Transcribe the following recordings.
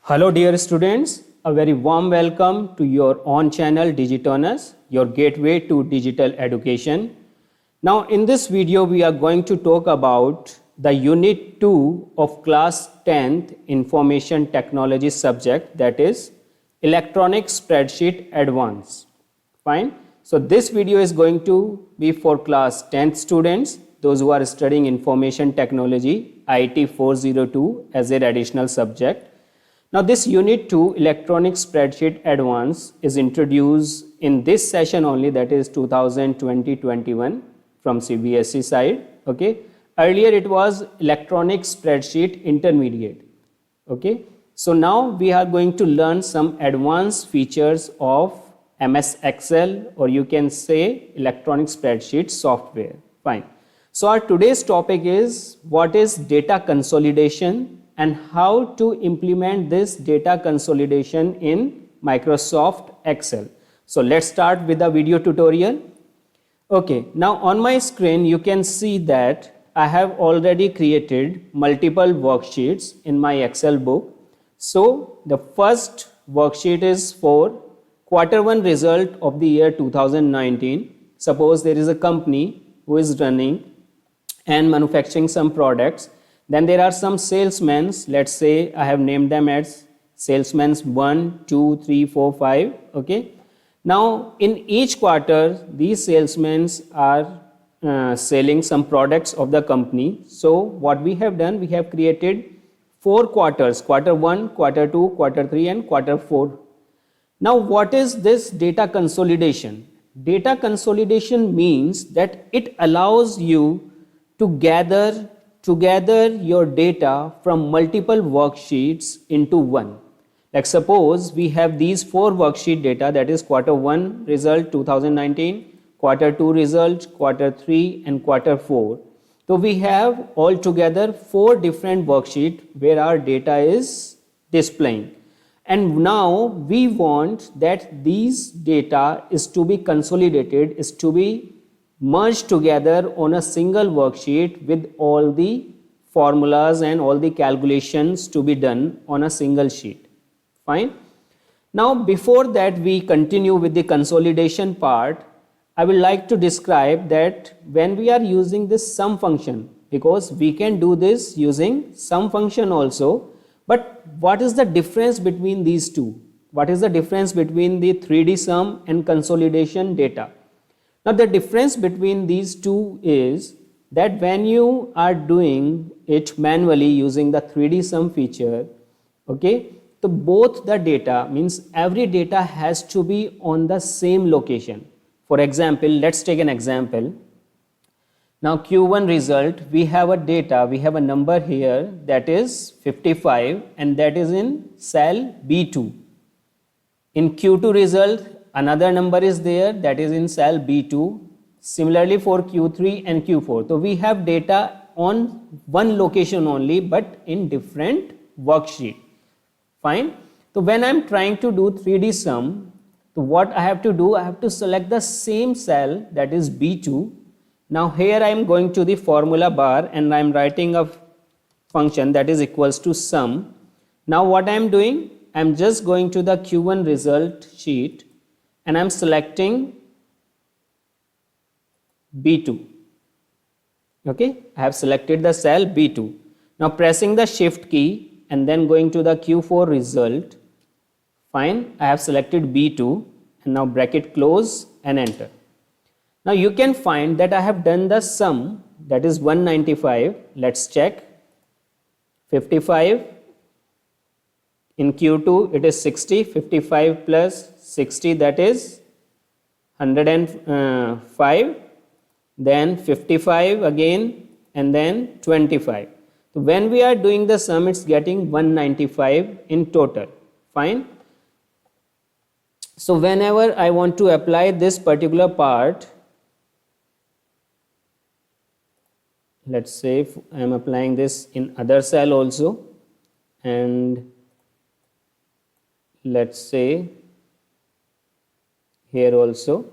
Hello dear students, a very warm welcome to your own channel Digitonus, your gateway to digital education. Now in this video we are going to talk about the unit 2 of class 10th information technology subject, that is electronic spreadsheet advanced. Fine. So this video is going to be for class 10th students, those who are studying information technology IT 402 as an additional subject. Now this unit 2 electronic spreadsheet advance is introduced in this session only, that is 2020-21 from CBSE side. Okay. Earlier it was electronic spreadsheet intermediate. Okay. So now we are going to learn some advanced features of MS Excel, or you can say electronic spreadsheet software. Fine. So our today's topic is what is data consolidation and how to implement this data consolidation in Microsoft Excel. So let's start with the video tutorial. Okay, now on my screen you can see that I have already created multiple worksheets in my Excel book. So the first worksheet is for quarter 1 result of the year 2019. Suppose there is a company who is running and manufacturing some products. Then there are some salesmen, let's say I have named them as salesmen 1, 2, 3, 4, 5. Okay. Now in each quarter these salesmen are selling some products of the company. So what we have done, we have created 4 quarters, quarter 1, quarter 2, quarter 3 and quarter 4. Now what is this data consolidation? Data consolidation means that it allows you to gather together your data from multiple worksheets into one. Like suppose we have these 4 worksheet data, that is quarter 1 result 2019, quarter 2 result, quarter 3 and quarter 4. So we have altogether 4 different worksheets where our data is displaying. And now we want that these data is to be consolidated, is to be merged together on a single worksheet with all the formulas and all the calculations to be done on a single sheet. Fine. Now before that we continue with the consolidation part, I would like to describe that when we are using this sum function, because we can do this using sum function also, but what is the difference between these two? What is the difference between the 3D sum and consolidation data? Now the difference between these two is that when you are doing it manually using the 3D sum feature, okay, so both the data, means every data has to be on the same location. For example, let's take an example. Now Q1 result, we have a data, we have a number here that is 55 and that is in cell B2. In Q2 result, another number is there that is in cell B2. Similarly for Q3 and Q4. So we have data on one location only but in different worksheet. Fine. So when I'm trying to do 3D sum, so what I have to do, I have to select the same cell that is B2. Now here I am going to the formula bar and I am writing a function that is equals to sum. Now what I am doing, I am just going to the Q1 result sheet and I am selecting B2. Okay, I have selected the cell B2. Now pressing the shift key and then going to the Q4 result. Fine, I have selected B2 and now bracket close and enter. Now you can find that I have done the sum, that is 195. Let's check. 55 in Q2 it is 60, 55 plus 60 that is 105, then 55 again and then 25. So when we are doing the sum, it's getting 195 in total. Fine. So whenever I want to apply this particular part, let's say if I am applying this in other cell also, and let's say here also.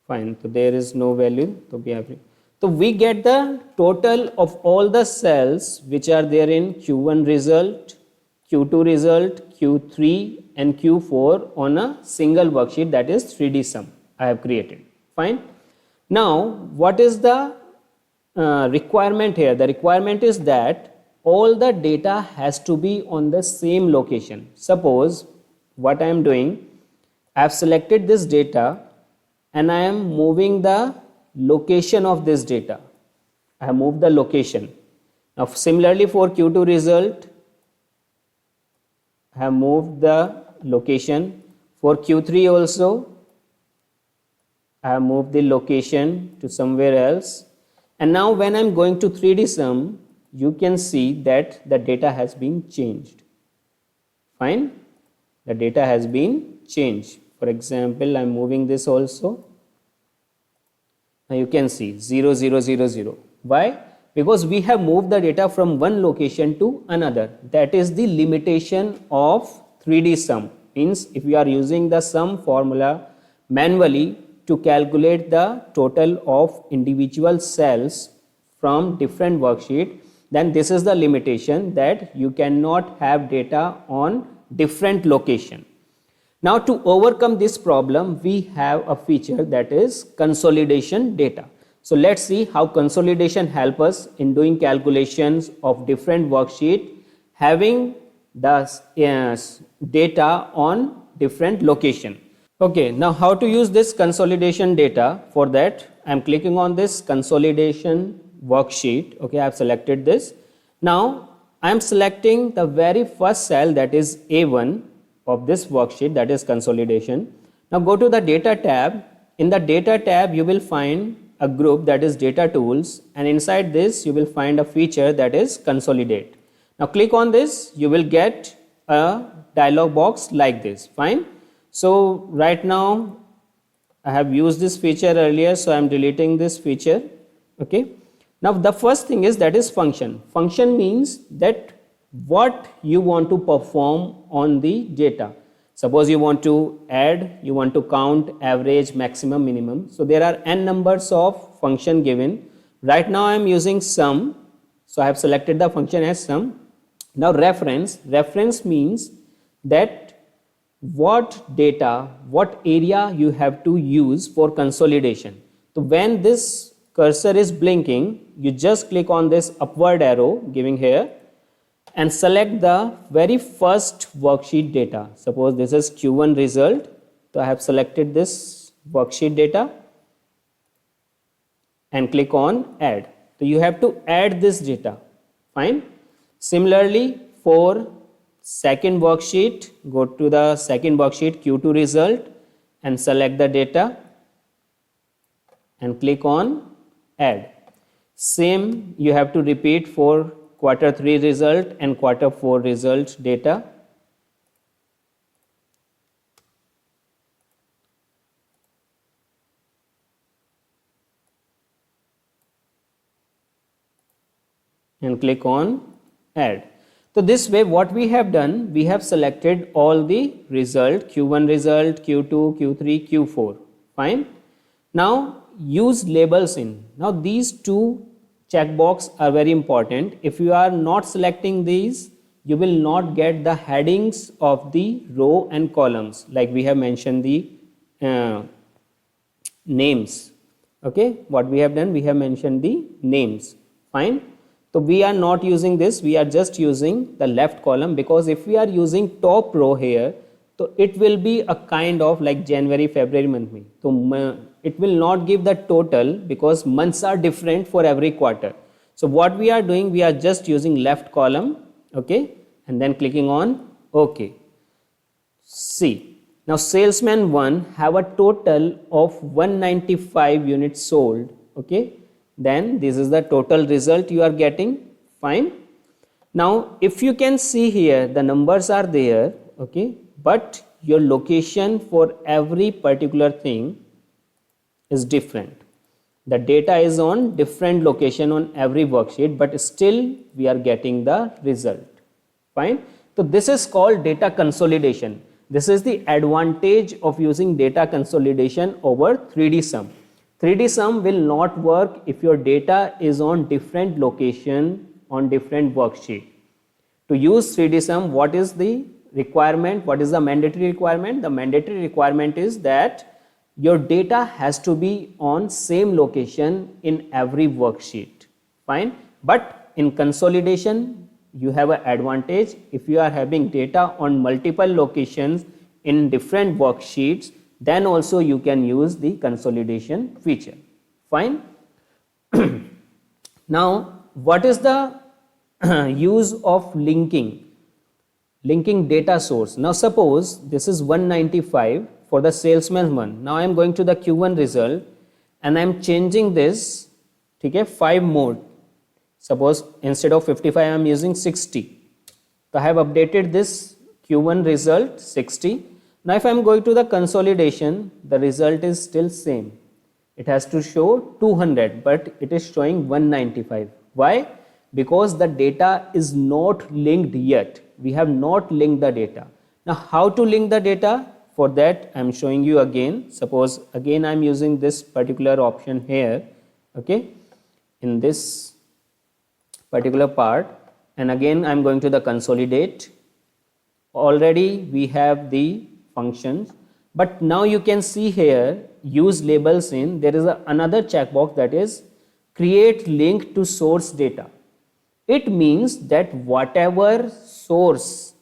Fine. So there is no value. So we have. So we get the total of all the cells which are there in Q1 result, Q2 result, Q3 and Q4 on a single worksheet, that is 3D sum I have created. Fine. Now what is the requirement here? The requirement is that all the data has to be on the same location. Suppose what I am doing, I have selected this data and I am moving the location of this data. I have moved the location. Now similarly for Q2 result, I have moved the location. For Q3 also, I have moved the location to somewhere else. And now when I am going to 3D sum, you can see that the data has been changed. Fine. The data has been changed. For example, I am moving this also. Now you can see 0, 0, 0, 0. Why? Because we have moved the data from one location to another. That is the limitation of 3D sum. Means if we are using the sum formula manually to calculate the total of individual cells from different worksheet, then this is the limitation, that you cannot have data on different location. Now to overcome this problem, we have a feature, that is consolidation data. So let's see how consolidation help us in doing calculations of different worksheet having the data on different location. Okay, now how to use this consolidation data? For that, I am clicking on this consolidation worksheet. Okay, I have selected this. Now I am selecting the very first cell, that is A1 of this worksheet, that is consolidation. Now go to the data tab. In the data tab, you will find a group, that is data tools, and inside this you will find a feature, that is consolidate. Now click on this, you will get a dialog box like this. Fine. So right now I have used this feature earlier, so I am deleting this feature. Okay. Now the first thing is, that is function. Function means that what you want to perform on the data. Suppose you want to add, you want to count, average, maximum, minimum. So there are n numbers of function given. Right now I am using sum. So I have selected the function as sum. Now reference. Reference means that what data, what area you have to use for consolidation. So when this cursor is blinking, you just click on this upward arrow giving here and select the very first worksheet data. Suppose this is Q1 result. So I have selected this worksheet data and click on add. So you have to add this data. Fine. Similarly for second worksheet, go to the second worksheet Q2 result and select the data and click on add. Same you have to repeat for quarter 3 result and quarter 4 result data. And click on add. So this way what we have done, we have selected all the result, Q1 result, Q2, Q3, Q4. Fine. Now use labels in. Now these two checkbox are very important. If you are not selecting these, you will not get the headings of the row and columns, like we have mentioned the names. Okay, what we have done, we have mentioned the names. Fine. So we are not using this, we are just using the left column, because if we are using top row here, so it will be a kind of like January, February month. So it will not give the total, because months are different for every quarter. So what we are doing, we are just using left column. Okay, and then clicking on OK. See, now salesman 1 have a total of 195 units sold. Okay, then this is the total result you are getting. Fine. Now if you can see here, the numbers are there. Okay, but your location for every particular thing is different. The data is on different location on every worksheet, but still we are getting the result. Fine. So this is called data consolidation. This is the advantage of using data consolidation over 3D sum. 3D sum will not work if your data is on different location on different worksheet. To use 3D sum, what is the requirement? What is the mandatory requirement? The mandatory requirement is that your data has to be on same location in every worksheet. Fine. But in consolidation, you have an advantage. If you are having data on multiple locations in different worksheets, then also you can use the consolidation feature. Fine. Now, what is the use of linking data source? Now suppose this is 195 for the salesman one. Now I am going to the Q1 result and I am changing this, okay, 5 more. Suppose instead of 55 I am using 60. So I have updated this Q1 result 60. Now if I am going to the consolidation, the result is still same. It has to show 200, but it is showing 195. Why? Because the data is not linked yet. We have not linked the data. Now how to link the data? For that I am showing you again. Suppose again I am using this particular option here, okay, in this particular part, and again I am going to the consolidate. Already we have the functions, but now you can see here use labels in, there is another checkbox that is create link to source data. It means that whatever source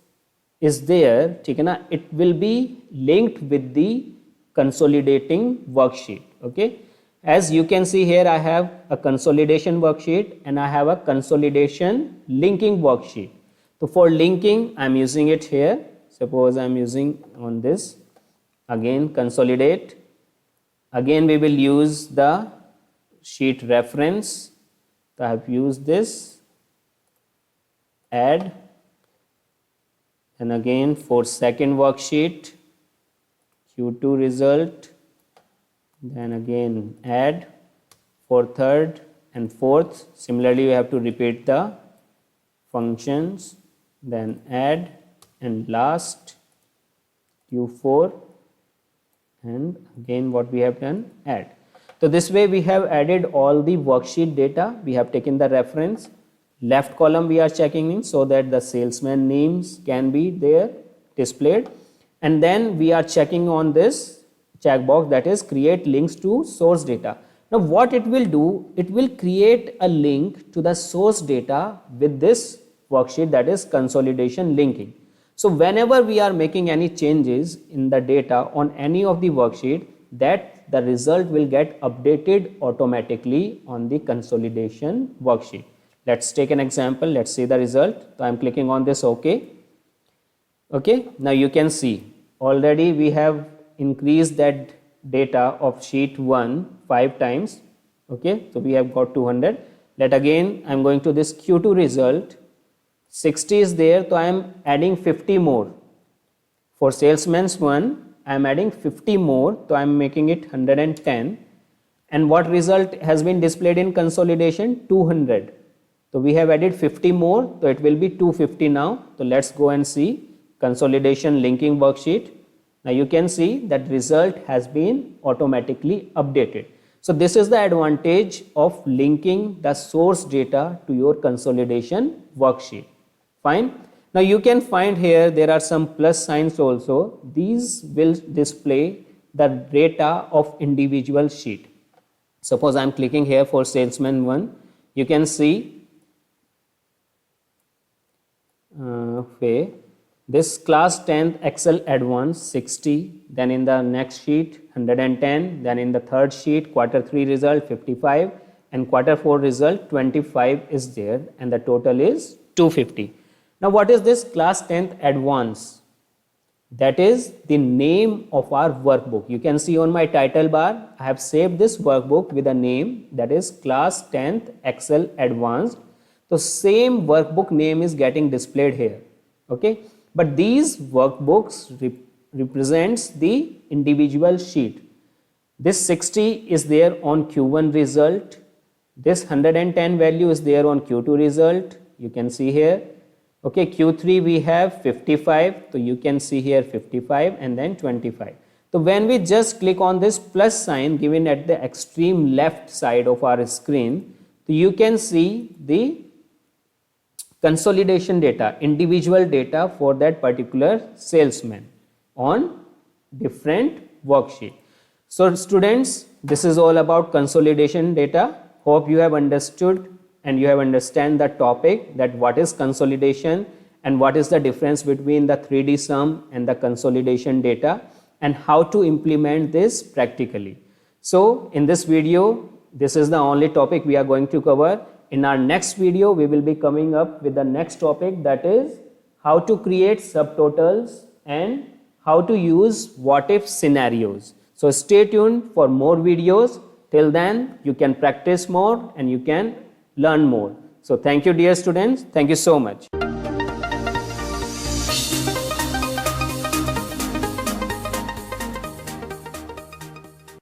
is there, it will be linked with the consolidating worksheet. Okay, as you can see here I have a consolidation worksheet and I have a consolidation linking worksheet. So for linking I am using it here. Suppose I am using on this, again consolidate, again we will use the sheet reference. So I have used this, add, and again for second worksheet Q2 result, then again add for third and fourth. Similarly you have to repeat the functions, then add, and last Q4, and again what we have done, add. So this way we have added all the worksheet data. We have taken the reference, left column we are checking in so that the salesman names can be there displayed, and then we are checking on this checkbox that is create links to source data. Now what it will do, it will create a link to the source data with this worksheet, that is consolidation linking. So whenever we are making any changes in the data on any of the worksheet, that the result will get updated automatically on the consolidation worksheet. Let's take an example. Let's see the result. So I am clicking on this OK. Okay, now you can see already we have increased that data of sheet 1 5 times. Okay, so we have got 200. Let again I am going to this Q2 result. 60 is there, so I am adding 50 more. For salesman's one, I am adding 50 more, so I am making it 110. And what result has been displayed in consolidation? 200. So we have added 50 more, so it will be 250 now. So let's go and see consolidation linking worksheet. Now you can see that result has been automatically updated. So this is the advantage of linking the source data to your consolidation worksheet. Fine. Now you can find here there are some plus signs also. These will display the data of individual sheet. Suppose I am clicking here for salesman 1. You can see this class 10th Excel Advanced 60, then in the next sheet 110, then in the third sheet Q3 result 55, and Q4 result 25 is there, and the total is 250. Now what is this class 10th Advanced? That is the name of our workbook. You can see on my title bar I have saved this workbook with a name, that is class 10th Excel Advanced. So same workbook name is getting displayed here. Okay, but these workbooks represents the individual sheet. This 60 is there on Q1 result. This 110 value is there on Q2 result. You can see here. Okay, Q3 we have 55. So you can see here 55 and then 25. So when we just click on this plus sign given at the extreme left side of our screen, so you can see the consolidation data, individual data for that particular salesman on different worksheet. So students, this is all about consolidation data. Hope you have understood and you have understand the topic, that what is consolidation and what is the difference between the 3D sum and the consolidation data, and how to implement this practically. So in this video, this is the only topic we are going to cover. In our next video, we will be coming up with the next topic, that is how to create subtotals and how to use what if scenarios. So stay tuned for more videos. Till then, you can practice more and you can learn more. So thank you, dear students. Thank you so much.